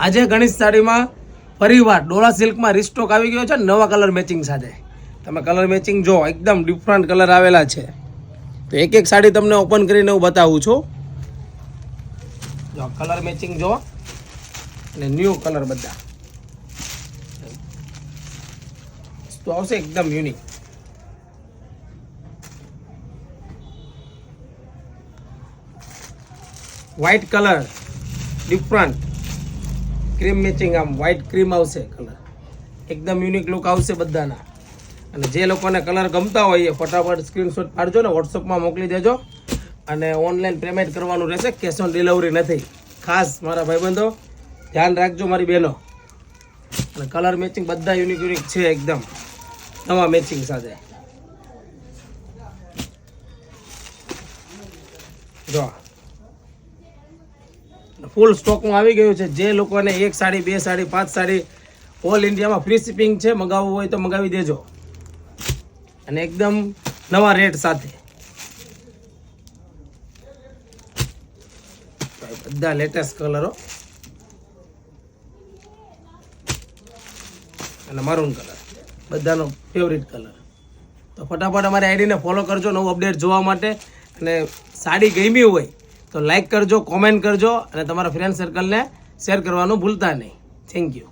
આજે ગણેશ સાડીમાં ફરીવાર ડોલા સિલ્કમાં રિસ્ટોક આવી ગયો છે નવા કલર મેચિંગ સાથે. તમે કલર મેચિંગ જો એકદમ ડિફરન્ટ કલર આવેલા છે. તો એક એક સાડી તમને ઓપન કરીને હું બતાવું છું. જો કલર મેચિંગ જો અને ન્યૂ કલર બધા તો આવશે એકદમ unique. White colour different cream matching, આમ વ્હાઇટ ક્રીમ આવશે કલર, એકદમ યુનિક લુક આવશે બધાના. અને જે લોકોને કલર ગમતા હોય એ ફટાફટ સ્ક્રીનશોટ પાડજો ને વોટ્સઅપમાં મોકલી દેજો. અને ઓનલાઈન પેમેન્ટ કરવાનું રહેશે, કેશ ઓન ડિલિવરી નથી. ખાસ મારા ભાઈબંધો ધ્યાન રાખજો, મારી બહેનો. અને કલર મેચિંગ બધા યુનિક યુનિક છે એકદમ નવા મેચિંગ સાથે. જો ફૂલ સ્ટોકમાં આવી ગયું છે. જે લોકોને એક સાડી, બે સાડી, 5 સાડી ઓલ ઇન્ડિયામાં ફ્રી શિપિંગ છે. મંગાવવું હોય તો મંગાવી દેજો. અને એકદમ નવા રેટ સાથે બધા લેટેસ્ટ કલરો અને મરૂન કલર બધાનો ફેવરિટ કલર. તો ફટાફટ અમારી આઈડીને ફોલો કરજો નવું અપડેટ જોવા માટે. અને સાડી ગમી હોય તો લાઈક કરજો, કોમેન્ટ કરજો અને તમારા ફ્રેન્ડ સર્કલને શેર કરવાનું ભૂલતા નહીં. Thank you.